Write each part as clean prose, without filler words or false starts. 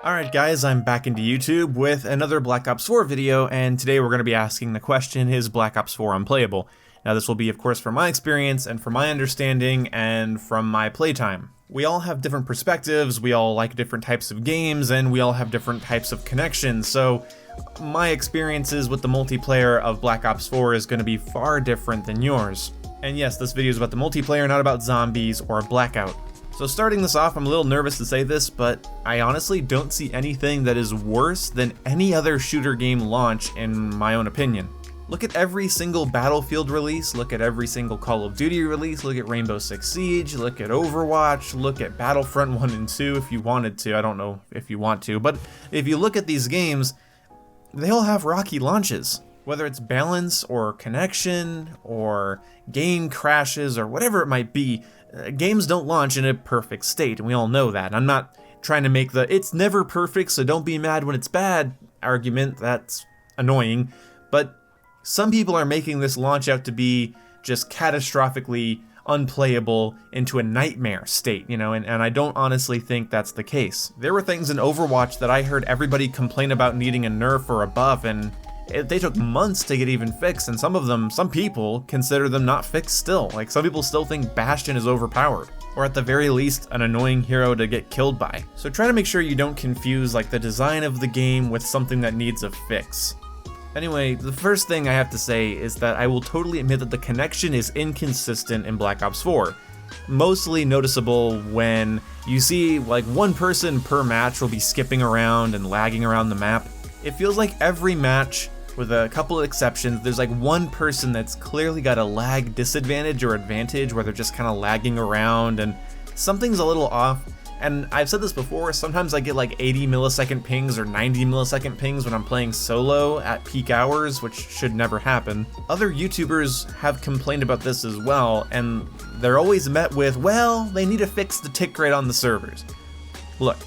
Alright guys, I'm back into YouTube with another Black Ops 4 video, and today we're going to be asking the question, is Black Ops 4 unplayable? Now this will be of course from my experience and from my understanding and from my playtime. We all have different perspectives, we all like different types of games, and we all have different types of connections, so my experiences with the multiplayer of Black Ops 4 is going to be far different than yours. And yes, this video is about the multiplayer, not about zombies or Blackout. So starting this off, I'm a little nervous to say this, but I honestly don't see anything that is worse than any other shooter game launch in my own opinion. Look at every single Battlefield release, look at every single Call of Duty release, look at Rainbow Six Siege, look at Overwatch, look at Battlefront 1 and 2 if you wanted to. I don't know if you want to, but if you look at these games, they all have rocky launches. Whether it's balance or connection or game crashes or whatever it might be, games don't launch in a perfect state, and we all know that. I'm not trying to make the "it's never perfect, so don't be mad when it's bad" argument. That's annoying, but some people are making this launch out to be just catastrophically unplayable into a nightmare state, you know, and I don't honestly think that's the case. There were things in Overwatch that I heard everybody complain about needing a nerf or a buff, and they took months to get even fixed, and some people consider them not fixed still. Like, some people still think Bastion is overpowered, or at the very least, an annoying hero to get killed by. So try to make sure you don't confuse like the design of the game with something that needs a fix. Anyway, the first thing I have to say is that I will totally admit that the connection is inconsistent in Black Ops 4. Mostly noticeable when you see like one person per match will be skipping around and lagging around the map. It feels like every match, with a couple of exceptions, there's like one person that's clearly got a lag disadvantage or advantage where they're just kind of lagging around and something's a little off. And I've said this before, sometimes I get like 80 millisecond pings or 90 millisecond pings when I'm playing solo at peak hours, which should never happen. Other YouTubers have complained about this as well, and they're always met with, well, they need to fix the tick rate on the servers. Look,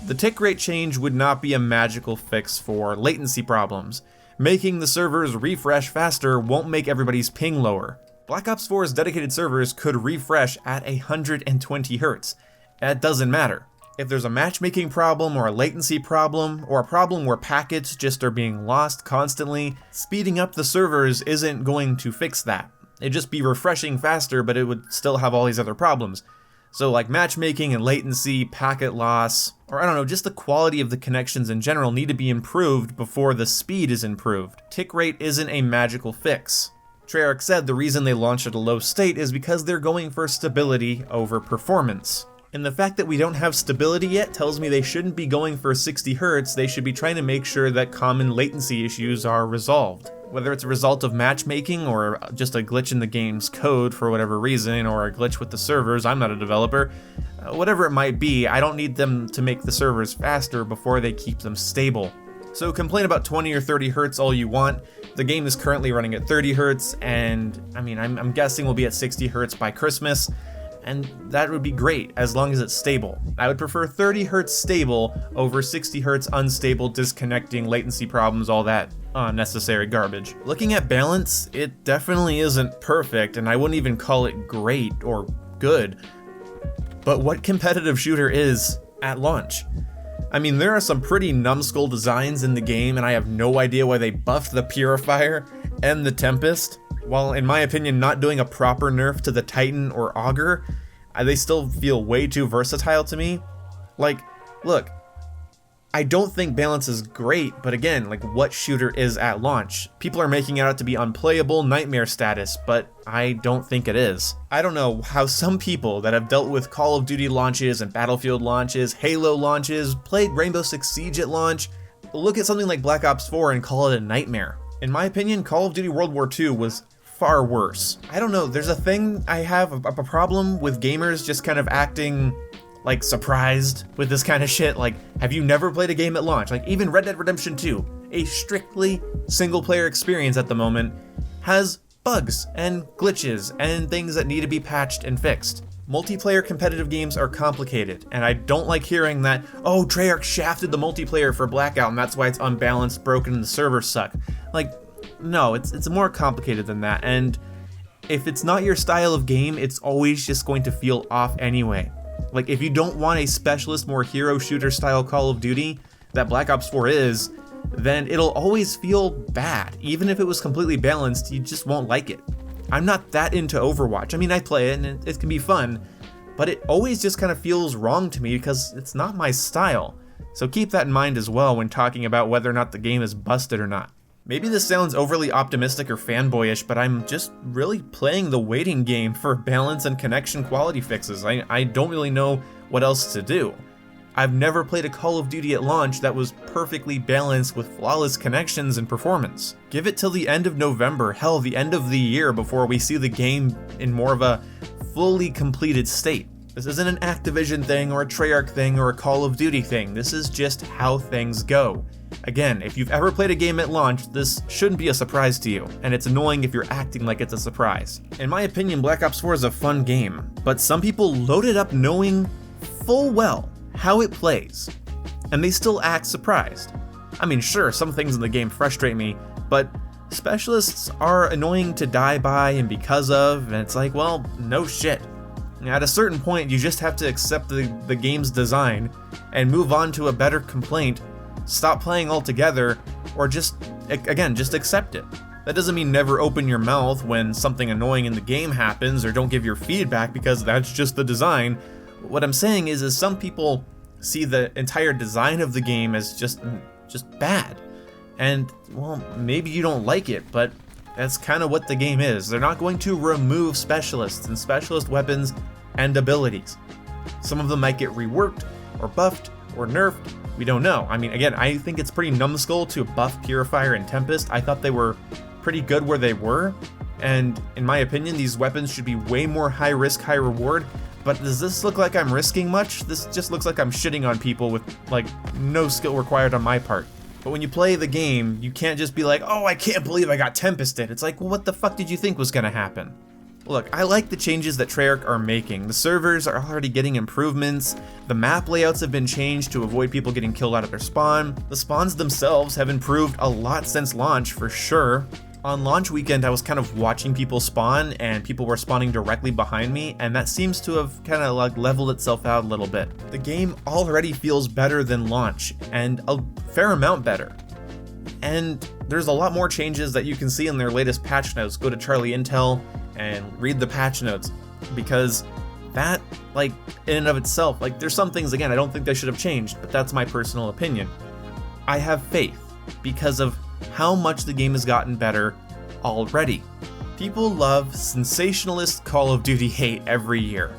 the tick rate change would not be a magical fix for latency problems. Making the servers refresh faster won't make everybody's ping lower. Black Ops 4's dedicated servers could refresh at 120 Hz. That doesn't matter. If there's a matchmaking problem or a latency problem or a problem where packets just are being lost constantly, speeding up the servers isn't going to fix that. It'd just be refreshing faster, but it would still have all these other problems. So like matchmaking and latency, packet loss, or I don't know, just the quality of the connections in general need to be improved before the speed is improved. Tick rate isn't a magical fix. Treyarch said the reason they launched at a low state is because they're going for stability over performance. And the fact that we don't have stability yet tells me they shouldn't be going for 60 Hz, they should be trying to make sure that common latency issues are resolved. Whether it's a result of matchmaking or just a glitch in the game's code for whatever reason, or a glitch with the servers, I'm not a developer, whatever it might be, I don't need them to make the servers faster before they keep them stable. So complain about 20 or 30 Hz all you want. The game is currently running at 30 Hz, and I mean, I'm guessing we'll be at 60 Hz by Christmas, and that would be great as long as it's stable. I would prefer 30 Hz stable over 60 Hz unstable, disconnecting, latency problems, all that unnecessary garbage. Looking at balance, it definitely isn't perfect, and I wouldn't even call it great or good. But what competitive shooter is at launch? I mean, there are some pretty numbskull designs in the game, and I have no idea why they buffed the Purifier and the Tempest. While in my opinion not doing a proper nerf to the Titan or Augur, they still feel way too versatile to me. Like, look, I don't think balance is great, but again, like, what shooter is at launch? People are making it out to be unplayable, nightmare status, but I don't think it is. I don't know how some people that have dealt with Call of Duty launches and Battlefield launches, Halo launches, played Rainbow Six Siege at launch, look at something like Black Ops 4 and call it a nightmare. In my opinion, Call of Duty World War II was far worse. I don't know, there's a thing I have a problem with gamers just kind of acting like surprised with this kind of shit. Like, have you never played a game at launch? Like, even Red Dead Redemption 2, a strictly single player experience at the moment, has bugs and glitches and things that need to be patched and fixed. Multiplayer competitive games are complicated, and I don't like hearing that, oh, Treyarch shafted the multiplayer for Blackout and that's why it's unbalanced, broken, and the servers suck. Like, no, it's more complicated than that, and if it's not your style of game, it's always just going to feel off anyway. Like, if you don't want a specialist, more hero shooter style Call of Duty that Black Ops 4 is, then it'll always feel bad. Even if it was completely balanced, you just won't like it. I'm not that into Overwatch. I mean, I play it and it can be fun, but it always just kind of feels wrong to me because it's not my style. So keep that in mind as well when talking about whether or not the game is busted or not. Maybe this sounds overly optimistic or fanboyish, but I'm just really playing the waiting game for balance and connection quality fixes. I don't really know what else to do. I've never played a Call of Duty at launch that was perfectly balanced with flawless connections and performance. Give it till the end of November, hell, the end of the year, before we see the game in more of a fully completed state. This isn't an Activision thing or a Treyarch thing or a Call of Duty thing. This is just how things go. Again, if you've ever played a game at launch, this shouldn't be a surprise to you, and it's annoying if you're acting like it's a surprise. In my opinion, Black Ops 4 is a fun game, but some people load it up knowing full well how it plays, and they still act surprised. I mean, sure, some things in the game frustrate me, but specialists are annoying to die by and because of, and it's like, well, no shit. At a certain point, you just have to accept the game's design and move on to a better complaint, stop playing altogether, or just accept it. That doesn't mean never open your mouth when something annoying in the game happens, or don't give your feedback because that's just the design. What I'm saying is some people see the entire design of the game as just bad. And, well, maybe you don't like it, but that's kind of what the game is. They're not going to remove specialists and specialist weapons and abilities. Some of them might get reworked, or buffed, or nerfed. We don't know. I mean, again, I think it's pretty numbskull to buff Purifier and Tempest. I thought they were pretty good where they were. And in my opinion, these weapons should be way more high risk, high reward. But does this look like I'm risking much? This just looks like I'm shitting on people with, like, no skill required on my part. But when you play the game, you can't just be like, oh, I can't believe I got Tempested. It's like, well, what the fuck did you think was gonna happen? Look, I like the changes that Treyarch are making. The servers are already getting improvements. The map layouts have been changed to avoid people getting killed out of their spawn. The spawns themselves have improved a lot since launch, for sure. On launch weekend, I was kind of watching people spawn, and people were spawning directly behind me, and that seems to have kind of like leveled itself out a little bit. The game already feels better than launch, and a fair amount better. And there's a lot more changes that you can see in their latest patch notes. Go to Charlie Intel and read the patch notes, because that, like, in and of itself, like, there's some things, again, I don't think they should have changed, but that's my personal opinion. I have faith because of how much the game has gotten better already. People love sensationalist Call of Duty hate every year.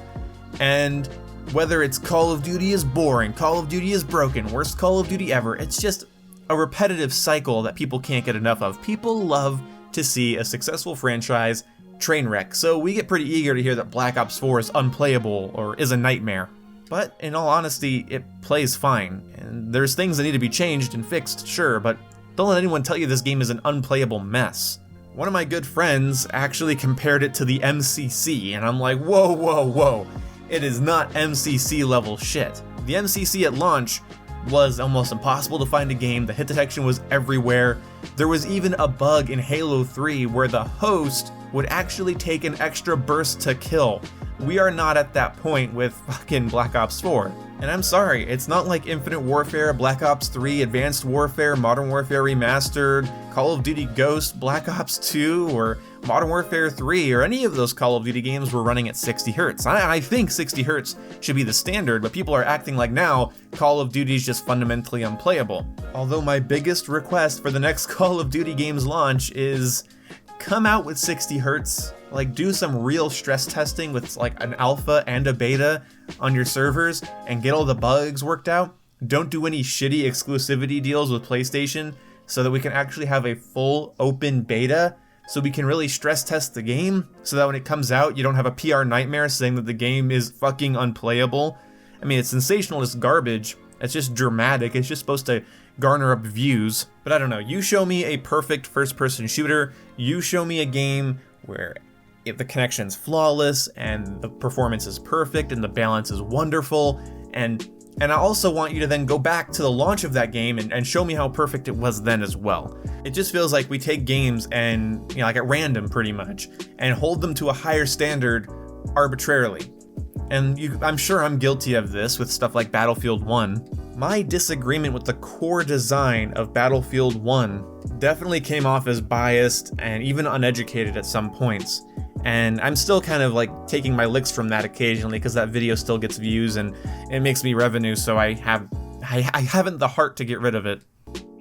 And whether it's Call of Duty is boring, Call of Duty is broken, worst Call of Duty ever, it's just a repetitive cycle that people can't get enough of. People love to see a successful franchise train wreck, so we get pretty eager to hear that Black Ops 4 is unplayable or is a nightmare. But in all honesty, it plays fine, and there's things that need to be changed and fixed, sure, but don't let anyone tell you this game is an unplayable mess. One of my good friends actually compared it to the MCC, and I'm like, whoa, whoa, whoa. It is not MCC level shit. The MCC at launch was almost impossible to find a game, the hit detection was everywhere. There was even a bug in Halo 3 where the host would actually take an extra burst to kill. We are not at that point with fucking Black Ops 4. And I'm sorry, it's not like Infinite Warfare, Black Ops 3, Advanced Warfare, Modern Warfare Remastered, Call of Duty Ghost, Black Ops 2, or Modern Warfare 3, or any of those Call of Duty games were running at 60 Hz. I think 60 Hz should be the standard, but people are acting like now Call of Duty is just fundamentally unplayable. Although my biggest request for the next Call of Duty game's launch is come out with 60 Hz, like do some real stress testing with like an alpha and a beta on your servers and get all the bugs worked out. Don't do any shitty exclusivity deals with PlayStation so that we can actually have a full open beta so we can really stress test the game so that when it comes out you don't have a PR nightmare saying that the game is fucking unplayable. I mean, it's sensationalist garbage. It's just dramatic. It's just supposed to garner up views. But I don't know. You show me a perfect first-person shooter. You show me a game where if the connection's flawless and the performance is perfect and the balance is wonderful, and I also want you to then go back to the launch of that game and show me how perfect it was then as well. It just feels like we take games and, you know, like at random pretty much, and hold them to a higher standard arbitrarily. And I'm sure I'm guilty of this with stuff like Battlefield 1. My disagreement with the core design of Battlefield 1 definitely came off as biased and even uneducated at some points. And I'm still kind of like taking my licks from that occasionally because that video still gets views and it makes me revenue, so I haven't the heart to get rid of it.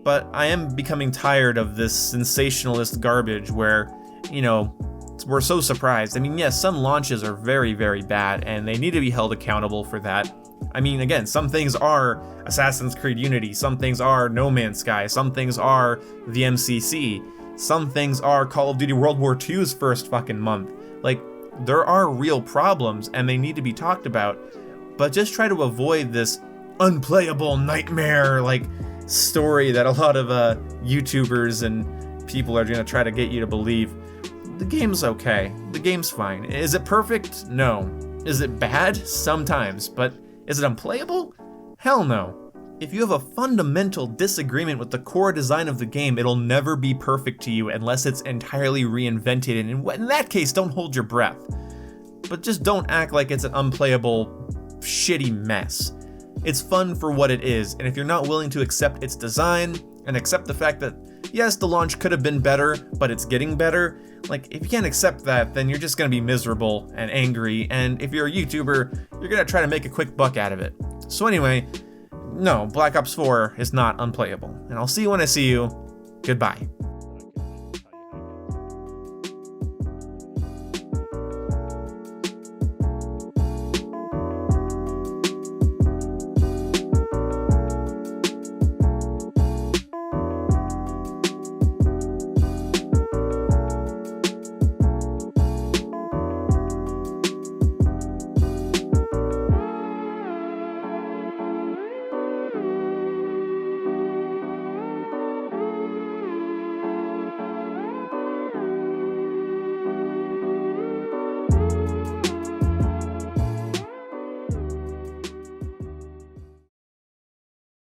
But I am becoming tired of this sensationalist garbage where, you know, we're so surprised. I mean, yes, some launches are very, very bad, and they need to be held accountable for that. I mean, again, some things are Assassin's Creed Unity, some things are No Man's Sky, some things are the MCC, some things are Call of Duty World War II's first fucking month. Like, there are real problems, and they need to be talked about, but just try to avoid this unplayable nightmare, like, story that a lot of YouTubers and people are gonna try to get you to believe. The game's okay. The game's fine. Is it perfect? No. Is it bad? Sometimes. But is it unplayable? Hell no. If you have a fundamental disagreement with the core design of the game, it'll never be perfect to you unless it's entirely reinvented, and in that case, don't hold your breath. But just don't act like it's an unplayable, shitty mess. It's fun for what it is, and if you're not willing to accept its design, and accept the fact that, yes, the launch could have been better, but it's getting better, like, if you can't accept that, then you're just gonna be miserable and angry, and if you're a YouTuber, you're gonna try to make a quick buck out of it. So anyway, no, Black Ops 4 is not unplayable, and I'll see you when I see you. Goodbye.